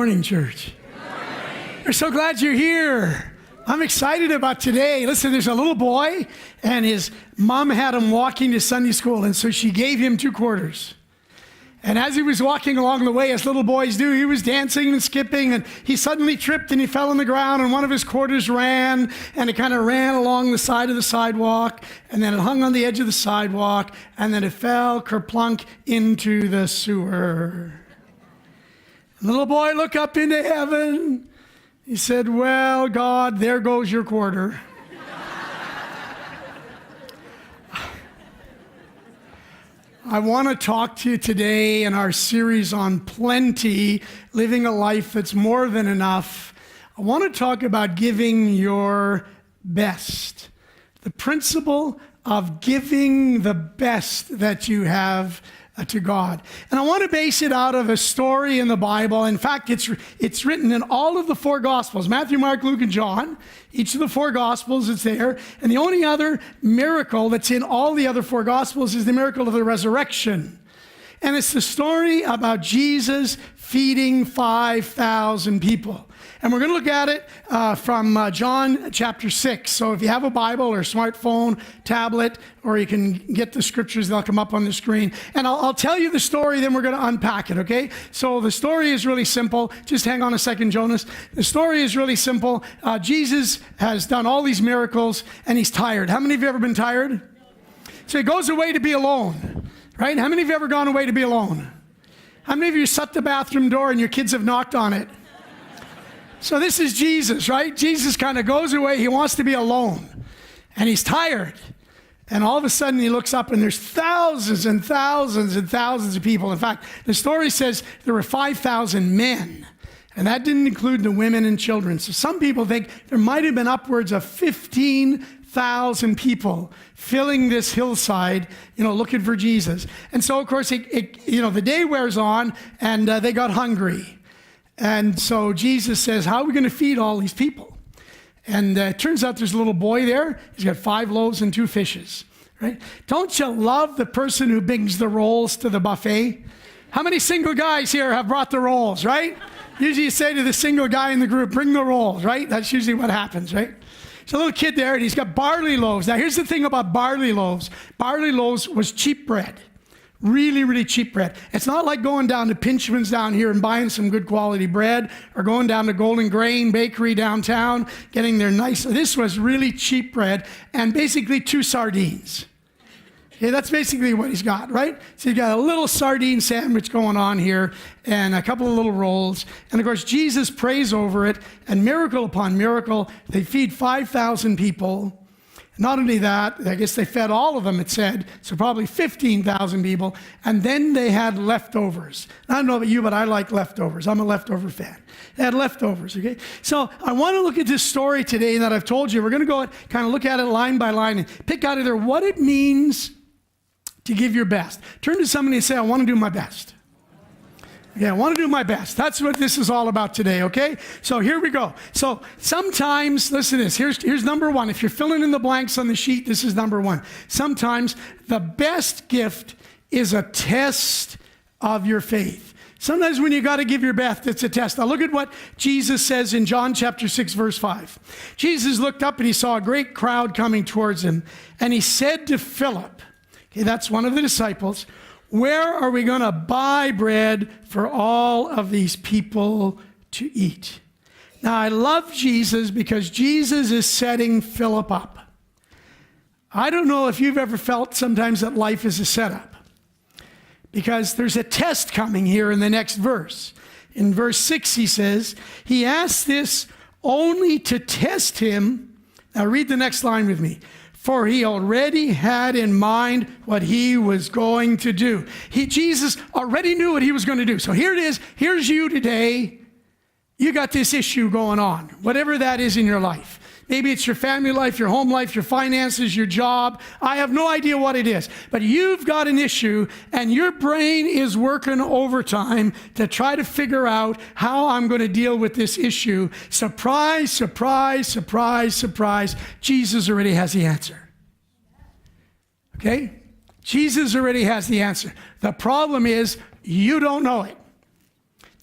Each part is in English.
morning, church. We're so glad you're here. I'm excited about today. Listen, there's a little boy, and his mom had him walking to Sunday school, and so she gave him 2 quarters. And as he was walking along the way, as little boys do, he was dancing and skipping, and he suddenly tripped and he fell on the ground, and one of his quarters ran, and it kind of ran along the side of the sidewalk, and then it hung on the edge of the sidewalk, and then it fell kerplunk into the sewer. And the little boy looked up into heaven. He said, "Well, God, there goes your quarter." I want to talk to you today in our series on plenty, living a life that's more than enough. I want to talk about giving your best. The principle of giving the best that you have to God. And I want to base it out of a story in the Bible. In fact, it's written in all of the 4 Gospels, Matthew, Mark, Luke, and John. Each of the 4 Gospels is there. And the only other miracle that's in all the other 4 Gospels is the miracle of the resurrection. And it's the story about Jesus feeding 5,000 people. And we're going to look at it from John chapter 6. So if you have a Bible or a smartphone, tablet, or you can get the scriptures, they'll come up on the screen. And I'll tell you the story, then we're going to unpack it, okay? So the story is really simple. Just hang on a second, Jonas. The story is really simple. Jesus has done all these miracles, and he's tired. How many of you have ever been tired? So he goes away to be alone, right? How many of you have ever gone away to be alone? How many of you shut the bathroom door and your kids have knocked on it? So this is Jesus, right? Jesus kind of goes away. He wants to be alone. And he's tired. And all of a sudden he looks up and there's thousands and thousands and thousands of people. In fact, the story says there were 5,000 men. And that didn't include the women and children. So some people think there might have been upwards of 15,000 people filling this hillside, looking for Jesus. And so, of course, the day wears on and they got hungry. And so Jesus says, how are we going to feed all these people? And it turns out there's a little boy there. He's got 5 loaves and 2 fishes, right? Don't you love the person who brings the rolls to the buffet? How many single guys here have brought the rolls, right? Usually you say to the single guy in the group, bring the rolls, right? That's usually what happens, right? There's a little kid there, and he's got barley loaves. Now, here's the thing about barley loaves. Barley loaves was cheap bread. Really, really cheap bread. It's not like going down to Pinchman's down here and buying some good quality bread, or going down to Golden Grain Bakery downtown, getting their nice. This was really cheap bread, and basically 2 sardines. Okay, that's basically what he's got, right? So you got a little sardine sandwich going on here, and a couple of little rolls. And of course, Jesus prays over it, and miracle upon miracle, they feed 5,000 people. Not only that, I guess they fed all of them, it said, so probably 15,000 people, and then they had leftovers. I don't know about you, but I like leftovers. I'm a leftover fan. They had leftovers, okay? So I want to look at this story today that I've told you. We're going to go kind of look at it line by line and pick out of there what it means to give your best. Turn to somebody and say, I want to do my best. Yeah, I want to do my best. That's what this is all about today, okay? So here we go. So sometimes, listen to this. Here's number 1. If you're filling in the blanks on the sheet, this is number 1. Sometimes the best gift is a test of your faith. Sometimes when you got to give your best, it's a test. Now look at what Jesus says in John chapter 6, verse 5. Jesus looked up and he saw a great crowd coming towards him. And he said to Philip, okay, that's one of the disciples, where are we going to buy bread for all of these people to eat? Now, I love Jesus because Jesus is setting Philip up. I don't know if you've ever felt sometimes that life is a setup, because there's a test coming here in the next verse. In verse 6, he says, he asked this only to test him. Now, read the next line with me. For he already had in mind what he was going to do. Jesus already knew what he was going to do. So here it is. Here's you today. You got this issue going on, whatever that is in your life. Maybe it's your family life, your home life, your finances, your job. I have no idea what it is. But you've got an issue, and your brain is working overtime to try to figure out how I'm going to deal with this issue. Surprise, surprise, surprise, surprise. Jesus already has the answer. Okay? Jesus already has the answer. The problem is you don't know it.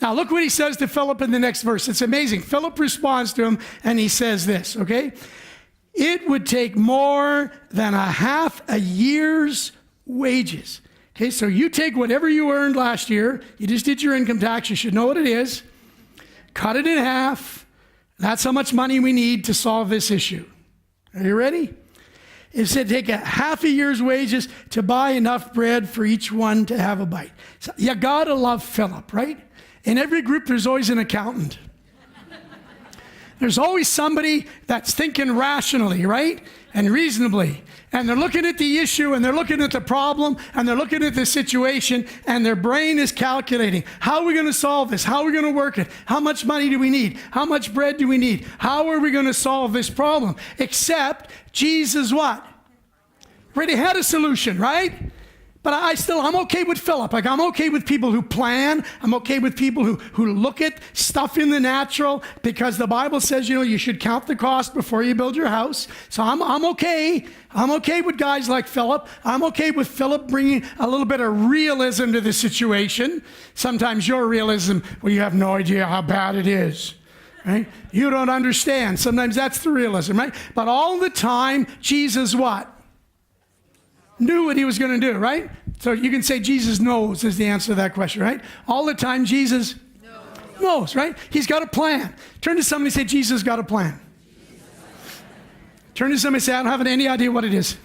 Now look what he says to Philip in the next verse. It's amazing. Philip responds to him and he says this, okay? It would take more than a half a year's wages. Okay, so you take whatever you earned last year, you just did your income tax, you should know what it is, cut it in half. That's how much money we need to solve this issue. Are you ready? It said take a half a year's wages to buy enough bread for each one to have a bite. So you gotta love Philip, right? In every group, there's always an accountant. There's always somebody that's thinking rationally, right? And reasonably. And they're looking at the issue, and they're looking at the problem, and they're looking at the situation, and their brain is calculating. How are we going to solve this? How are we going to work it? How much money do we need? How much bread do we need? How are we going to solve this problem? Except Jesus what? Already had a solution, right? But I'm okay with Philip. Like, I'm okay with people who plan. I'm okay with people who look at stuff in the natural, because the Bible says, you should count the cost before you build your house. So I'm okay. I'm okay with guys like Philip. I'm okay with Philip bringing a little bit of realism to the situation. Sometimes your realism, well, you have no idea how bad it is. Right? You don't understand. Sometimes that's the realism, right? But all the time, Jesus what? Knew what he was going to do, right? So you can say Jesus knows is the answer to that question, right? All the time, Jesus knows, right? He's got a plan. Turn to somebody and say, Jesus got a plan. Turn to somebody and say, I don't have any idea what it is.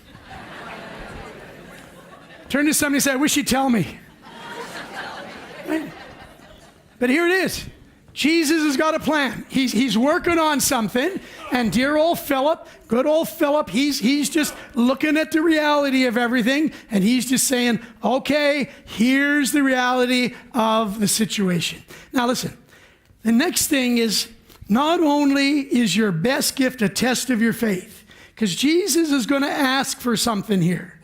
Turn to somebody and say, I wish you'd tell me. Right? But here it is. Jesus has got a plan. He's working on something, and dear old Philip, good old Philip, he's just looking at the reality of everything, and he's just saying, okay, here's the reality of the situation. Now listen, the next thing is, not only is your best gift a test of your faith, because Jesus is going to ask for something here,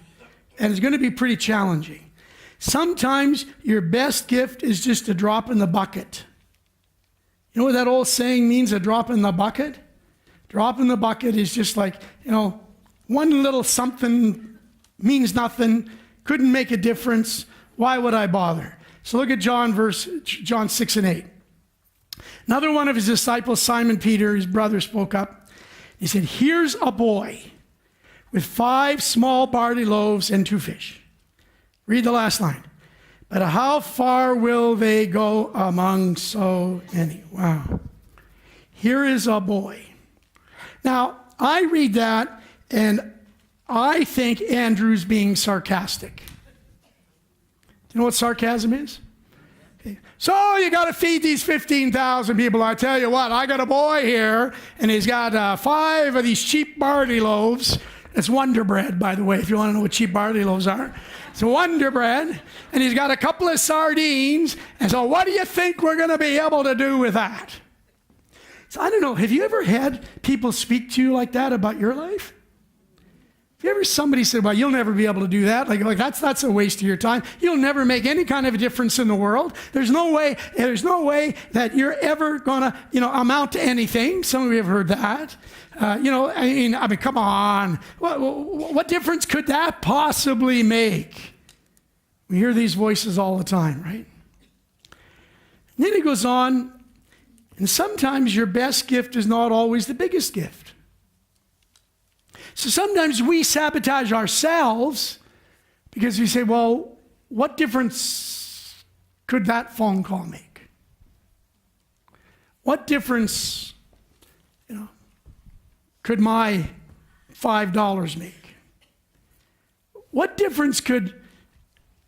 and it's going to be pretty challenging. Sometimes your best gift is just a drop in the bucket. You know what that old saying means, a drop in the bucket? Drop in the bucket is just like, one little something means nothing, couldn't make a difference. Why would I bother? So look at John 6 and 8. Another one of his disciples, Simon Peter, his brother, spoke up. He said, here's a boy with 5 small barley loaves and 2 fish. Read the last line. But how far will they go among so many? Wow. Here is a boy. Now, I read that, and I think Andrew's being sarcastic. Do you know what sarcasm is? Okay. So you got to feed these 15,000 people. I tell you what, I got a boy here, and he's got 5 of these cheap barley loaves. It's Wonder Bread, by the way, if you want to know what cheap barley loaves are. It's Wonder Bread, and he's got a couple of sardines, and so what do you think we're going to be able to do with that? So I don't know, have you ever had people speak to you like that about your life? Have you ever somebody said, well, you'll never be able to do that? Like that's a waste of your time. You'll never make any kind of a difference in the world. There's no way that you're ever going to, amount to anything. Some of you have heard that. I mean, come on. What difference could that possibly make? We hear these voices all the time, right? And then he goes on, and sometimes your best gift is not always the biggest gift. So sometimes we sabotage ourselves because we say, well, what difference could that phone call make? What difference, could my $5 make? What difference could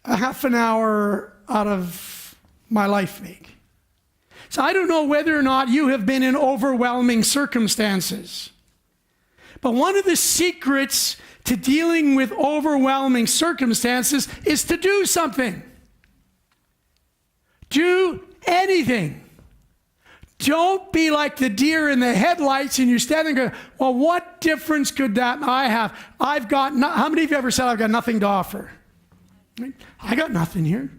a half an hour out of my life make? So I don't know whether or not you have been in overwhelming circumstances. But one of the secrets to dealing with overwhelming circumstances is to do something. Do anything. Don't be like the deer in the headlights and you're standing there, well, what difference could that I have? How many of you ever said, I've got nothing to offer? I got nothing here.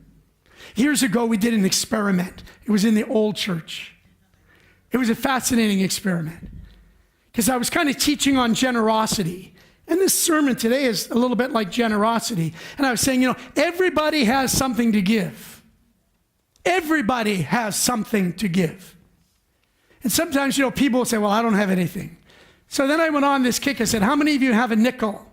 Years ago, we did an experiment. It was in the old church. It was a fascinating experiment because I was kind of teaching on generosity. And this sermon today is a little bit like generosity. And I was saying, everybody has something to give. Everybody has something to give. And sometimes, people will say, well, I don't have anything. So then I went on this kick. I said, how many of you have a nickel?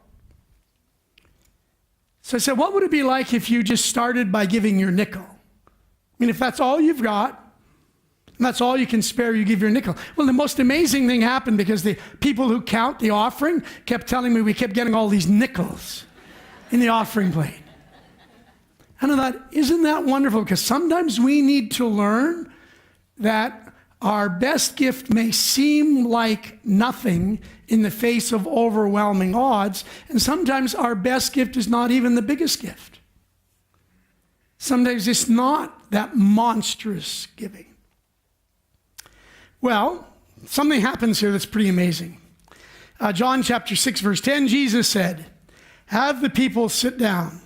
So I said, what would it be like if you just started by giving your nickel? I mean, if that's all you've got, and that's all you can spare, you give your nickel. Well, the most amazing thing happened because the people who count the offering kept telling me we kept getting all these nickels in the offering plate. And I thought, isn't that wonderful? Because sometimes we need to learn that our best gift may seem like nothing in the face of overwhelming odds, and sometimes our best gift is not even the biggest gift. Sometimes it's not that monstrous giving. Well, something happens here that's pretty amazing. John chapter 6, verse 10, Jesus said, have the people sit down.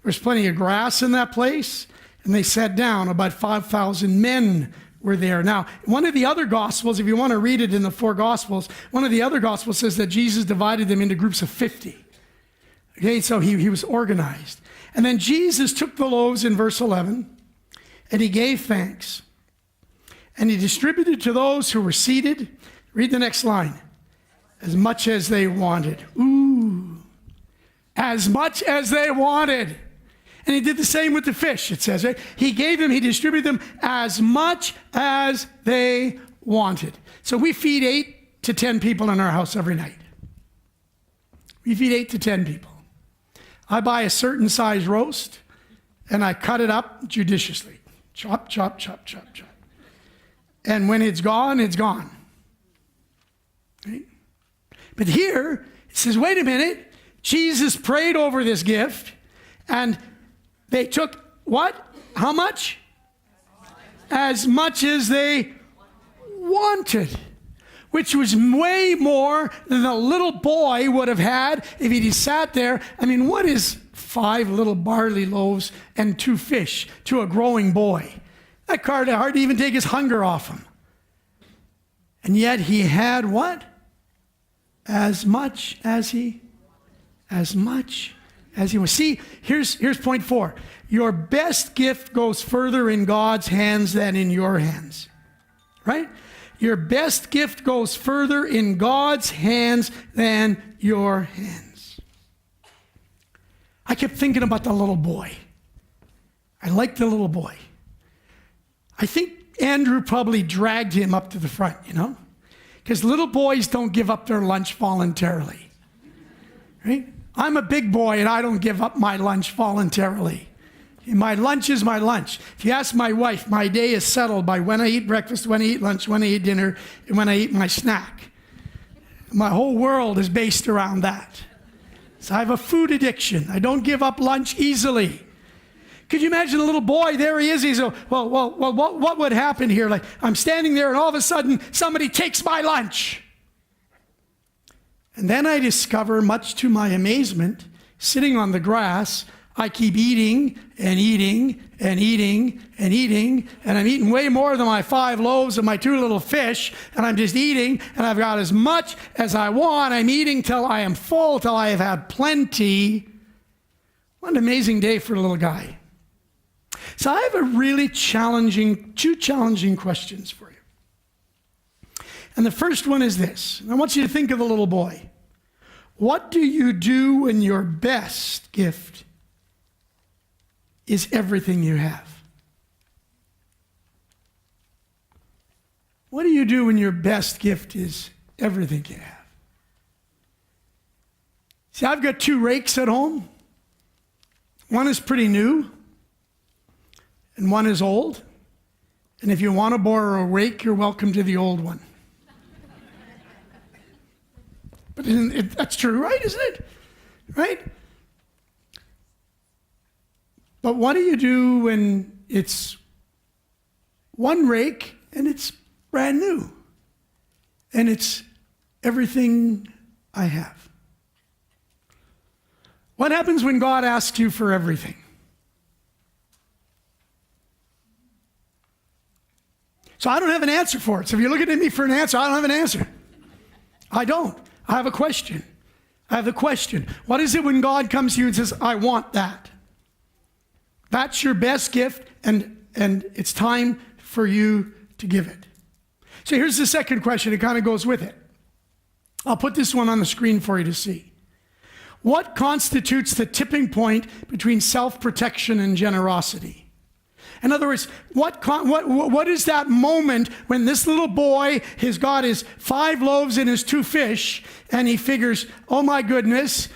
There's plenty of grass in that place, and they sat down. About 5,000 men were there. Now, one of the other Gospels, if you want to read it in the 4 Gospels, one of the other Gospels says that Jesus divided them into groups of 50. Okay, so he was organized. And then Jesus took the loaves in verse 11, and he gave thanks. And he distributed to those who were seated. Read the next line. As much as they wanted. Ooh. As much as they wanted. And he did the same with the fish, it says, right? He distributed them as much as they wanted. So we feed 8 to 10 people in our house every night. We feed 8 to 10 people. I buy a certain size roast, and I cut it up judiciously. Chop, chop, chop, chop, chop. And when it's gone, it's gone. Right? But here, it says, wait a minute. Jesus prayed over this gift, and they took what? How much? As much as they wanted, which was way more than the little boy would have had if he'd sat there. I mean, what is 5 little barley loaves and 2 fish to a growing boy? That card hard to even take his hunger off him. And yet he had what? As much as he was. See, here's point 4. Your best gift goes further in God's hands than in your hands. Right? Your best gift goes further in God's hands than your hands. I kept thinking about the little boy. I liked the little boy. I think Andrew probably dragged him up to the front, because little boys don't give up their lunch voluntarily. Right? I'm a big boy and I don't give up my lunch voluntarily. My lunch is my lunch. If you ask my wife, my day is settled by when I eat breakfast, when I eat lunch, when I eat dinner, and when I eat my snack. My whole world is based around that. So I have a food addiction. I don't give up lunch easily. Could you imagine a little boy? There he is. He's what would happen here? Like, I'm standing there and all of a sudden somebody takes my lunch. And then I discover, much to my amazement, sitting on the grass, I keep eating and eating and eating and eating, and I'm eating way more than my 5 loaves and my 2 little fish, and I'm just eating, and I've got as much as I want. I'm eating till I am full, till I have had plenty. What an amazing day for a little guy. So I have two challenging questions for you. And the first one is this. I want you to think of the little boy. What do you do when your best gift is everything you have? What do you do when your best gift is everything you have? See, I've got 2 rakes at home. One is pretty new, and one is old. And if you want to borrow a rake, you're welcome to the old one. But that's true, right? Isn't it? Right? But what do you do when it's one rake and it's brand new? And it's everything I have. What happens when God asks you for everything? So I don't have an answer for it. So if you're looking at me for an answer, I don't have an answer. I don't. I have a question. What is it when God comes to you and says, I want that? That's your best gift, and and it's time for you to give it. So here's the second question. It kind of goes with it. I'll put this one on the screen for you to see. What constitutes the tipping point between self-protection and generosity? In other words, what is that moment when this little boy has got his 5 loaves and his 2 fish, and he figures, oh my goodness,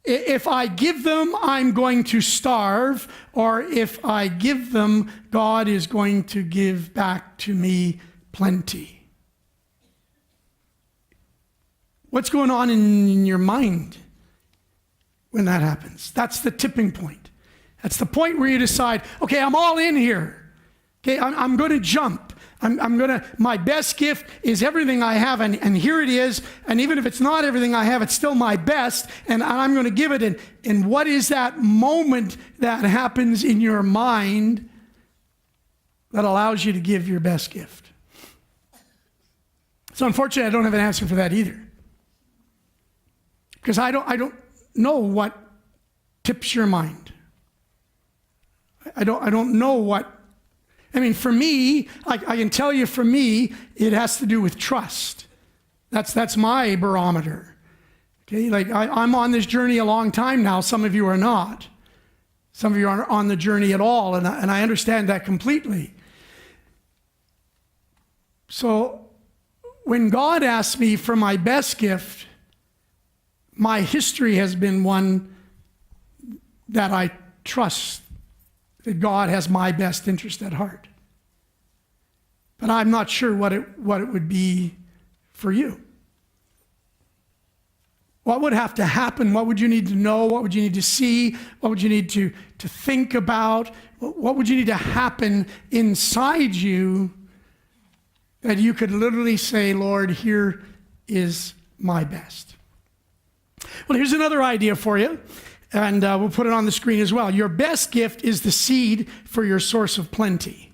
if I give them, I'm going to starve, or if I give them, God is going to give back to me plenty. What's going on in your mind when that happens? That's the tipping point. That's the point where you decide, okay, I'm all in here. Okay, I'm going to jump. My best gift is everything I have, and here it is. And even if it's not everything I have, it's still my best, and I'm going to give it. And what is that moment that happens in your mind that allows you to give your best gift? So unfortunately, I don't have an answer for that either. Because I don't know what tips your mind. I don't know what. I mean, for me, I can tell you, for me, it has to do with trust. That's my barometer. Okay, like I'm on this journey a long time now. Some of you are not. Some of you aren't on the journey at all, and I understand that completely. So when God asks me for my best gift, my history has been one that I trust that God has my best interest at heart. But I'm not sure what it would be for you. What would have to happen? What would you need to know? What would you need to see? What would you need to think about? What would you need to happen inside you that you could literally say, Lord, here is my best? Well, here's another idea for you. And we'll put it on the screen as well. Your best gift is the seed for your source of plenty.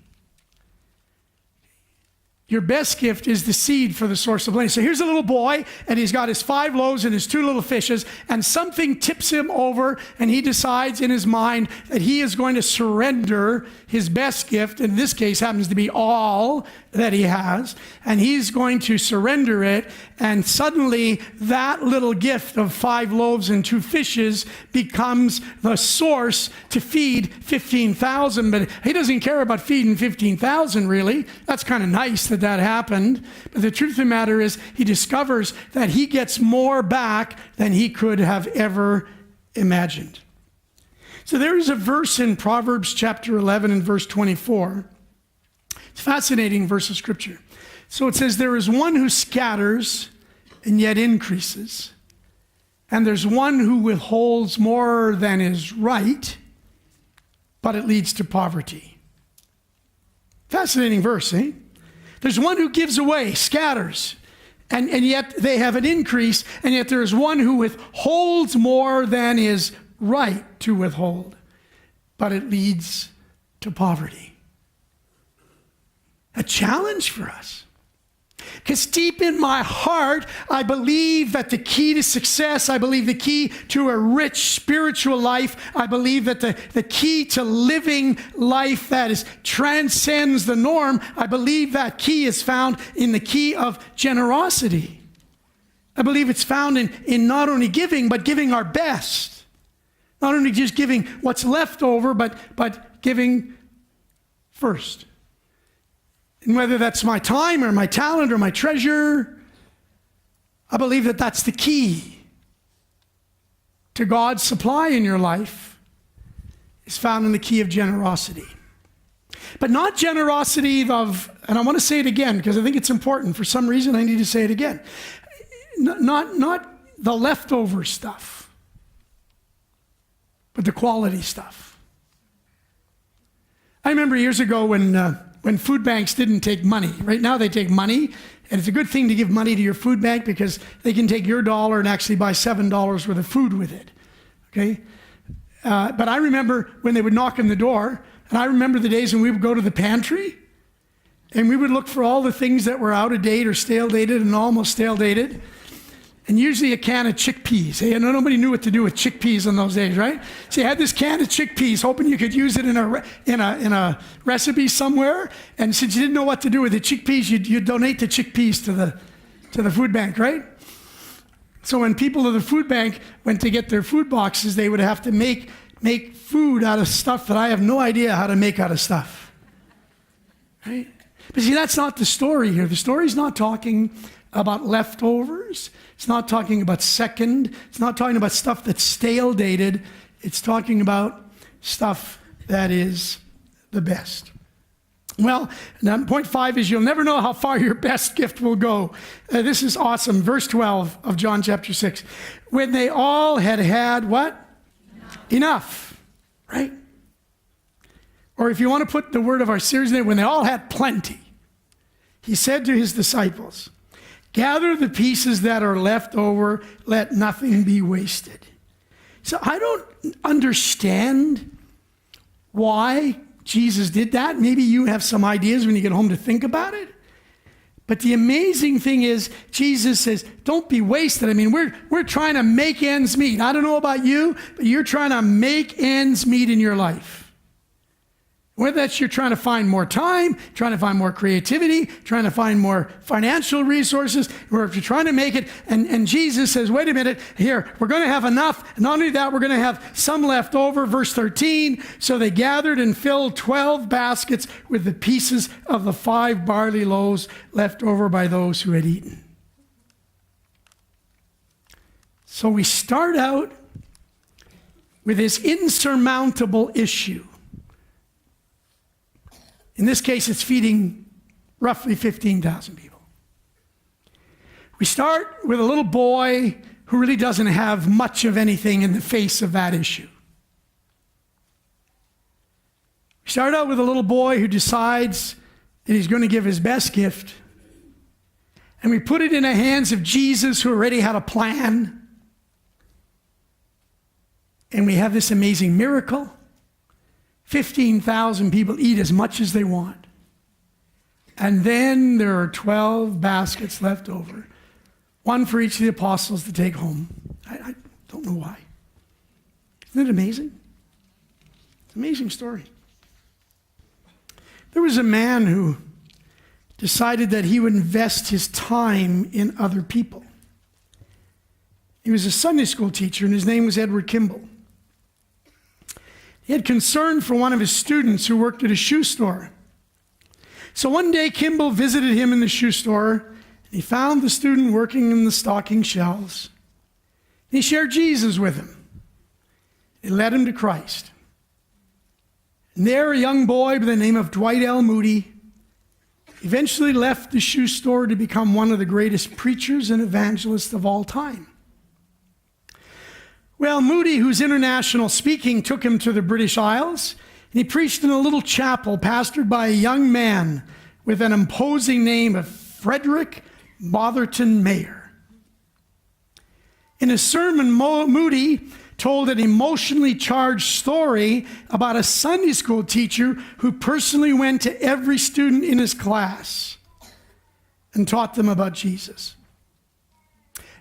Your best gift is the seed for the source of plenty. So here's a little boy, and he's got his 5 loaves and his 2 little fishes, and something tips him over, and he decides in his mind that he is going to surrender his best gift. In this case, happens to be all that he has, and he's going to surrender it, and suddenly that little gift of 5 loaves and 2 fishes becomes the source to feed 15,000. But he doesn't care about feeding 15,000, really. That's kind of nice that happened. But the truth of the matter is, he discovers that he gets more back than he could have ever imagined. So there is a verse in Proverbs chapter 11 and verse 24. It's a fascinating verse of scripture. So it says, there is one who scatters and yet increases, and there's one who withholds more than is right, but it leads to poverty. Fascinating verse, eh? There's one who gives away, scatters, and yet they have an increase, and yet there is one who withholds more than is right to withhold, but it leads to poverty. A challenge for us. Because deep in my heart, I believe that the key to success, I believe the key to a rich spiritual life, I believe that the key to living life that transcends the norm, I believe that key is found in the key of generosity. I believe it's found in not only giving, but giving our best. Not only just giving what's left over, but giving first. And whether that's my time or my talent or my treasure, I believe that that's the key to God's supply in your life, is found in the key of generosity. But not generosity of, and I want to say it again because I think it's important. For some reason, I need to say it again. Not the leftover stuff, but the quality stuff. I remember years ago when food banks didn't take money. Right now they take money, and it's a good thing to give money to your food bank because they can take your dollar and actually buy $7 worth of food with it, okay? But I remember when they would knock on the door, and I remember the days when we would go to the pantry, and we would look for all the things that were out of date or stale dated and almost stale dated, and usually a can of chickpeas. Hey, nobody knew what to do with chickpeas in those days, right? So you had this can of chickpeas, hoping you could use it in a recipe somewhere. And since you didn't know what to do with the chickpeas, you'd donate the chickpeas to the food bank, right? So when people of the food bank went to get their food boxes, they would have to make food out of stuff that I have no idea how to make out of stuff, right? But see, that's not the story here. The story's not talking about leftovers. It's not talking about second. It's not talking about stuff that's stale dated. It's talking about stuff that is the best. Well, now, point 5 is you'll never know how far your best gift will go. This is awesome. Verse 12 of John chapter 6. When they all had what? Enough, right? Or if you want to put the word of our series in it, when they all had plenty, he said to his disciples, gather the pieces that are left over, let nothing be wasted. So I don't understand why Jesus did that. Maybe you have some ideas when you get home to think about it. But the amazing thing is, Jesus says, don't be wasted. I mean, we're trying to make ends meet. I don't know about you, but you're trying to make ends meet in your life. Whether that's you're trying to find more time, trying to find more creativity, trying to find more financial resources, or if you're trying to make it, and Jesus says, wait a minute, here, we're going to have enough. And not only that, we're going to have some left over. Verse 13, so they gathered and filled 12 baskets with the pieces of the 5 barley loaves left over by those who had eaten. So we start out with this insurmountable issue. In this case, it's feeding roughly 15,000 people. We start with a little boy who really doesn't have much of anything in the face of that issue. We start out with a little boy who decides that he's going to give his best gift. And we put it in the hands of Jesus, who already had a plan. And we have this amazing miracle. 15,000 people eat as much as they want. And then there are 12 baskets left over, one for each of the apostles to take home. I don't know why. Isn't it amazing? It's an amazing story. There was a man who decided that he would invest his time in other people. He was a Sunday school teacher, and his name was Edward Kimball. He had concern for one of his students who worked at a shoe store. So one day, Kimball visited him in the shoe store, and he found the student working in the stocking shelves. He shared Jesus with him. He led him to Christ. And there, a young boy by the name of Dwight L. Moody eventually left the shoe store to become one of the greatest preachers and evangelists of all time. Well, Moody, whose international speaking took him to the British Isles, and he preached in a little chapel pastored by a young man with an imposing name of Frederick Botherton Mayer. In a sermon, Moody told an emotionally charged story about a Sunday school teacher who personally went to every student in his class and taught them about Jesus.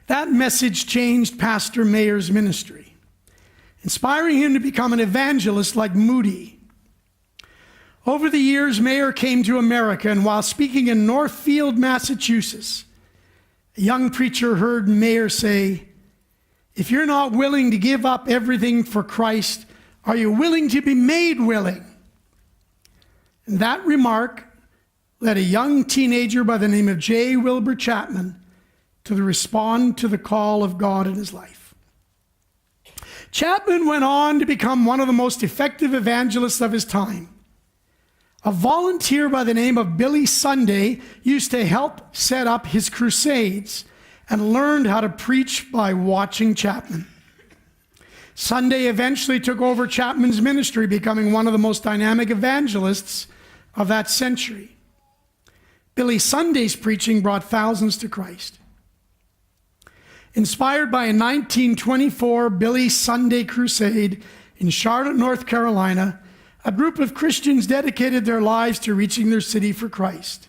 That message changed Pastor Mayer's ministry, inspiring him to become an evangelist like Moody. Over the years, Mayer came to America, and while speaking in Northfield, Massachusetts, a young preacher heard Mayer say, "If you're not willing to give up everything for Christ, are you willing to be made willing?" And that remark led a young teenager by the name of J. Wilbur Chapman to respond to the call of God in his life. Chapman went on to become one of the most effective evangelists of his time. A volunteer by the name of Billy Sunday used to help set up his crusades and learned how to preach by watching Chapman. Sunday eventually took over Chapman's ministry, becoming one of the most dynamic evangelists of that century. Billy Sunday's preaching brought thousands to Christ. Inspired by a 1924 Billy Sunday crusade in Charlotte, North Carolina, a group of Christians dedicated their lives to reaching their city for Christ.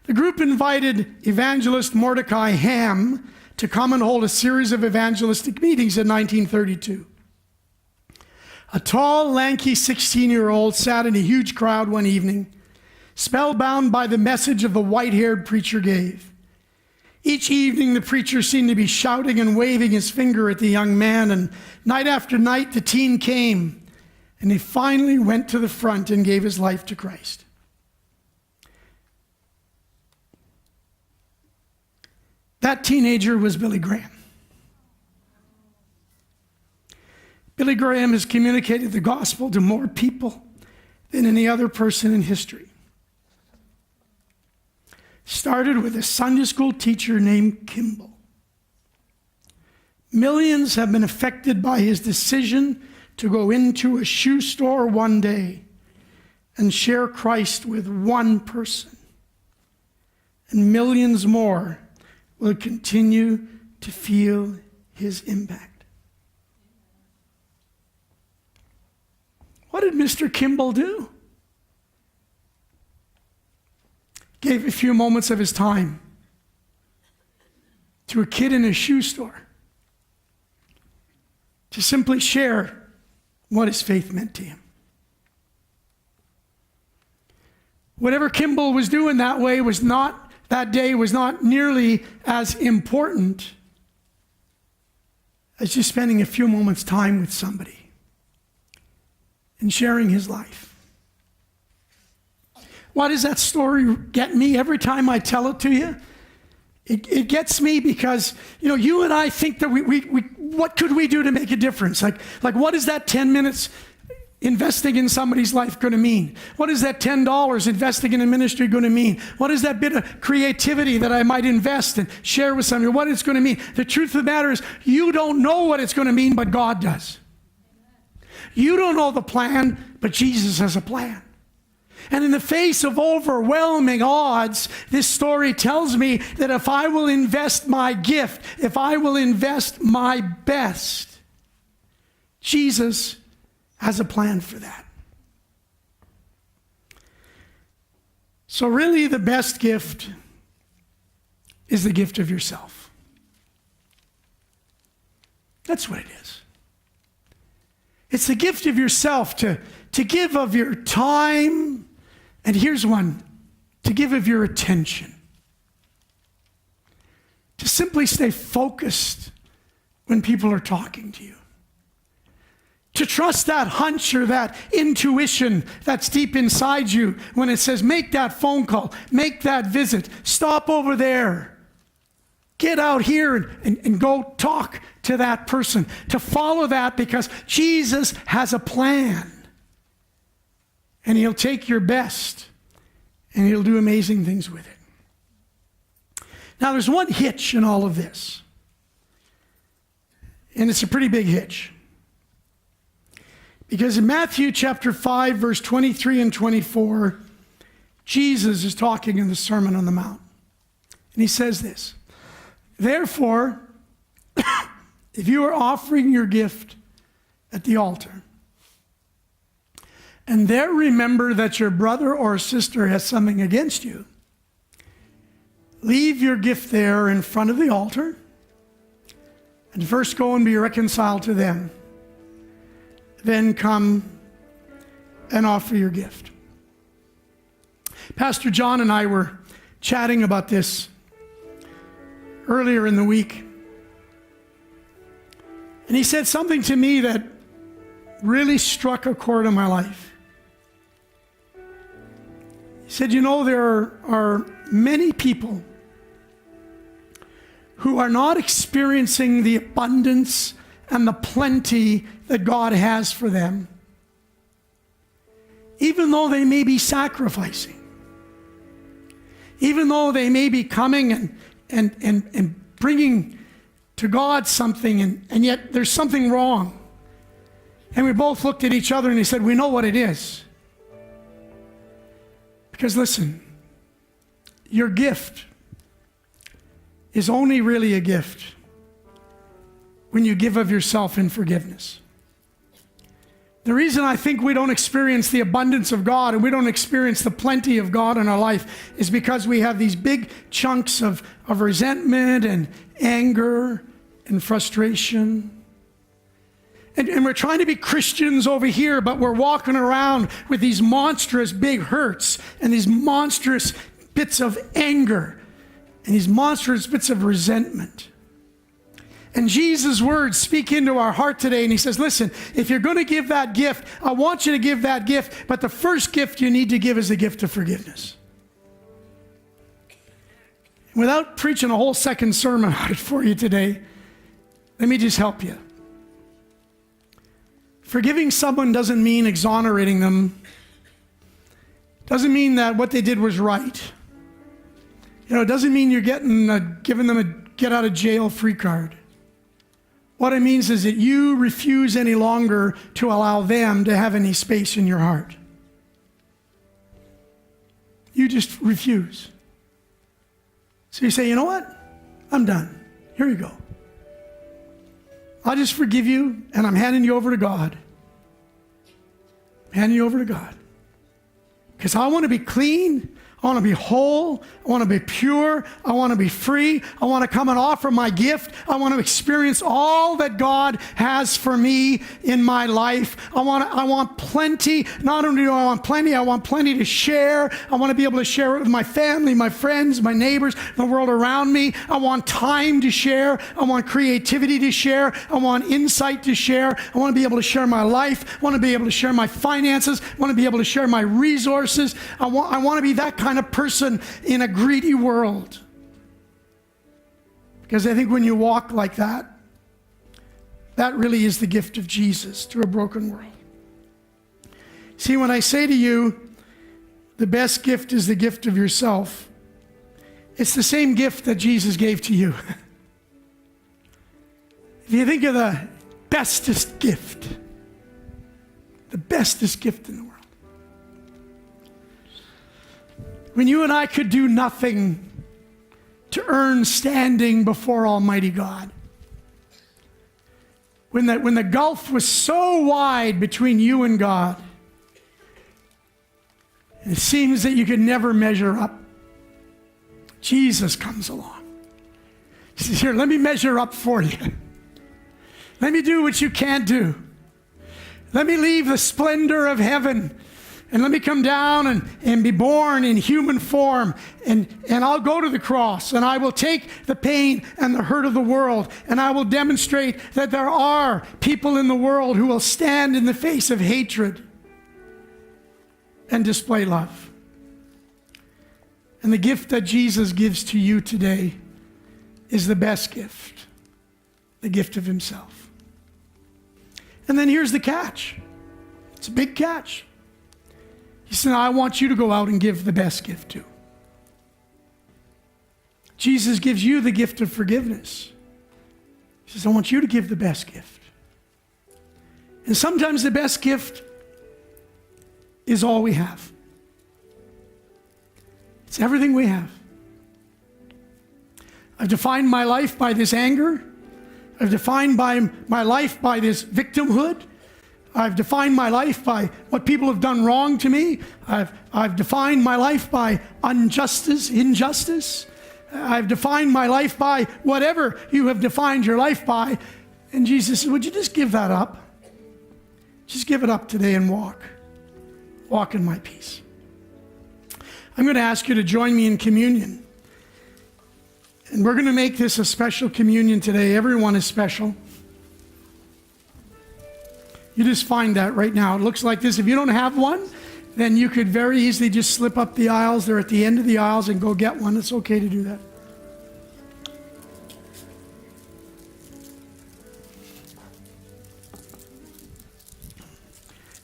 The group invited evangelist Mordecai Ham to come and hold a series of evangelistic meetings in 1932. A tall, lanky 16-year-old sat in a huge crowd one evening, spellbound by the message of the white-haired preacher gave. Each evening, the preacher seemed to be shouting and waving his finger at the young man, and night after night, the teen came, and he finally went to the front and gave his life to Christ. That teenager was Billy Graham. Billy Graham has communicated the gospel to more people than any other person in history. Started with a Sunday school teacher named Kimball. Millions have been affected by his decision to go into a shoe store one day and share Christ with one person. And millions more will continue to feel his impact. What did Mr. Kimball do? Gave a few moments of his time to a kid in a shoe store to simply share what his faith meant to him. Whatever Kimball was doing that day was not nearly as important as just spending a few moments time with somebody and sharing his life. Why does that story get me every time I tell it to you? It gets me because, you and I think that what could we do to make a difference? Like what is that 10 minutes investing in somebody's life going to mean? What is that $10 investing in a ministry going to mean? What is that bit of creativity that I might invest and share with somebody? What it's going to mean? The truth of the matter is, you don't know what it's going to mean, but God does. You don't know the plan, but Jesus has a plan. And in the face of overwhelming odds, this story tells me that if I will invest my gift, if I will invest my best, Jesus has a plan for that. So really, the best gift is the gift of yourself. That's what it is. It's the gift of yourself to give of your time, and here's one, to give of your attention. To simply stay focused when people are talking to you. To trust that hunch or that intuition that's deep inside you when it says, make that phone call, make that visit, stop over there. Get out here and go talk to that person. To follow that because Jesus has a plan. And he'll take your best and he'll do amazing things with it. Now there's one hitch in all of this. And it's a pretty big hitch. Because in Matthew chapter 5, verse 23 and 24, Jesus is talking in the Sermon on the Mount. And he says this, therefore, if you are offering your gift at the altar, and there remember that your brother or sister has something against you, leave your gift there in front of the altar, and first go and be reconciled to them. Then come and offer your gift. Pastor John and I were chatting about this earlier in the week. And he said something to me that really struck a chord in my life. He said, there are many people who are not experiencing the abundance and the plenty that God has for them, even though they may be sacrificing, even though they may be coming and bringing to God something, and yet there's something wrong. And we both looked at each other and he said, we know what it is. Because listen, your gift is only really a gift when you give of yourself in forgiveness. The reason I think we don't experience the abundance of God and we don't experience the plenty of God in our life is because we have these big chunks of resentment and anger and frustration. And we're trying to be Christians over here, but we're walking around with these monstrous big hurts and these monstrous bits of anger and these monstrous bits of resentment. And Jesus' words speak into our heart today, and he says, listen, if you're going to give that gift, I want you to give that gift, but the first gift you need to give is the gift of forgiveness. Without preaching a whole second sermon on it for you today, let me just help you. Forgiving someone doesn't mean exonerating them. Doesn't mean that what they did was right. It doesn't mean you're giving them a get out of jail free card. What it means is that you refuse any longer to allow them to have any space in your heart. You just refuse. So you say, you know what? I'm done. Here you go. I'll just forgive you, and I'm handing you over to God. I'm handing you over to God. Because I want to be clean. I want to be whole. I want to be pure. I want to be free. I want to come and offer my gift. I want to experience all that God has for me in my life. I want plenty. Not only do I want plenty to share. I want to be able to share it with my family, my friends, my neighbors, the world around me. I want time to share. I want creativity to share. I want insight to share. I want to be able to share my life. I want to be able to share my finances. I want to be able to share my resources. I want to be that kind of person in a greedy world. Because I think when you walk like that, that really is the gift of Jesus to a broken world. See, when I say to you, the best gift is the gift of yourself, it's the same gift that Jesus gave to you. If you think of the bestest gift in the world, when you and I could do nothing to earn standing before Almighty God. When the gulf was so wide between you and God, it seems that you could never measure up. Jesus comes along. He says, here, let me measure up for you. Let me do what you can't do. Let me leave the splendor of heaven. And let me come down and be born in human form. And I'll go to the cross. And I will take the pain and the hurt of the world. And I will demonstrate that there are people in the world who will stand in the face of hatred and display love. And the gift that Jesus gives to you today is the best gift. The gift of himself. And then here's the catch. It's a big catch. He said, I want you to go out and give the best gift too. Jesus gives you the gift of forgiveness. He says, I want you to give the best gift. And sometimes the best gift is all we have. It's everything we have. I've defined my life by this anger. I've defined my life by this victimhood. I've defined my life by what people have done wrong to me. I've defined my life by injustice. I've defined my life by whatever you have defined your life by. And Jesus said, would you just give that up? Just give it up today and walk. Walk in my peace. I'm going to ask you to join me in communion. And we're going to make this a special communion today. Everyone is special. You just find that right now. It looks like this. If you don't have one, then you could very easily just slip up the aisles. They're at the end of the aisles and go get one. It's okay to do that.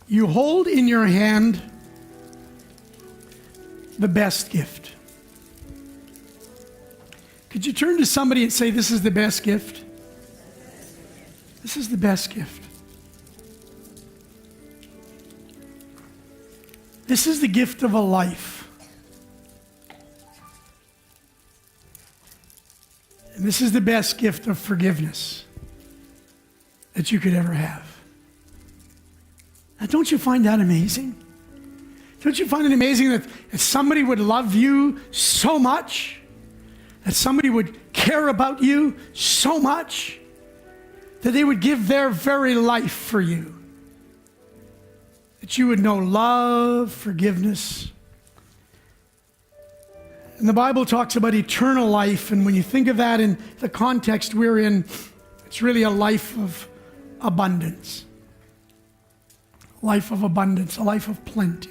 You hold in your hand the best gift. Could you turn to somebody and say, this is the best gift? This is the best gift. This is the gift of a life. And this is the best gift of forgiveness that you could ever have. Now, don't you find that amazing? Don't you find it amazing that somebody would love you so much? That somebody would care about you so much? That they would give their very life for you? That you would know love, forgiveness. And the Bible talks about eternal life, and when you think of that in the context we're in, it's really a life of abundance. Life of abundance, a life of plenty.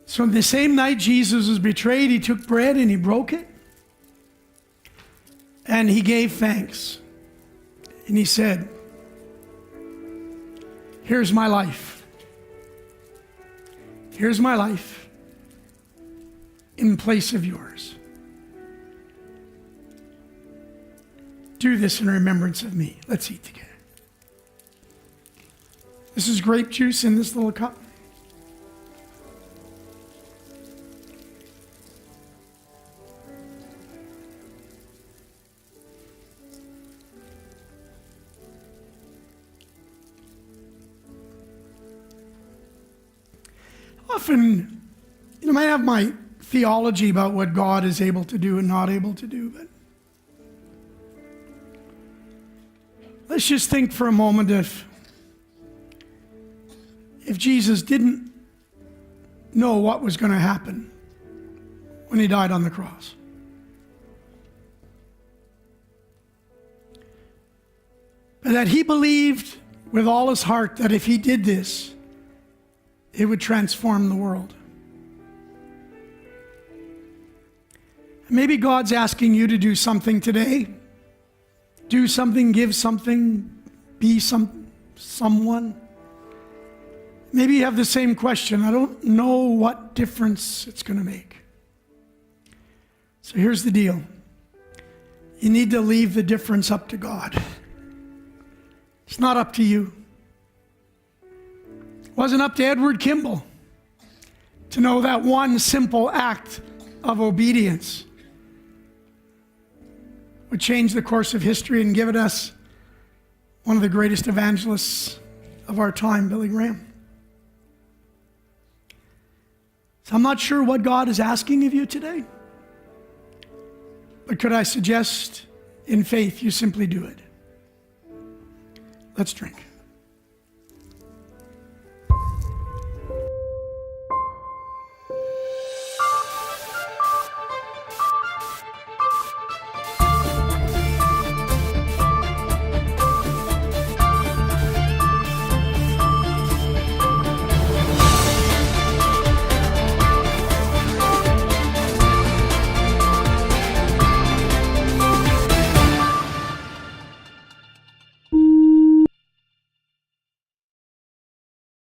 So the same night Jesus was betrayed, he took bread and he broke it. And he gave thanks. And he said, here's my life. Here's my life in place of yours. Do this in remembrance of me. Let's eat together. This is grape juice in this little cup. Often, I might have my theology about what God is able to do and not able to do, but let's just think for a moment if Jesus didn't know what was going to happen when he died on the cross. But that he believed with all his heart that if he did this, it would transform the world. Maybe God's asking you to do something today. Do something, give something, be someone. Maybe you have the same question. I don't know what difference it's going to make. So here's the deal. You need to leave the difference up to God. It's not up to you. It wasn't up to Edward Kimball to know that one simple act of obedience would change the course of history and give it us one of the greatest evangelists of our time, Billy Graham. So I'm not sure what God is asking of you today, but could I suggest in faith you simply do it? Let's drink.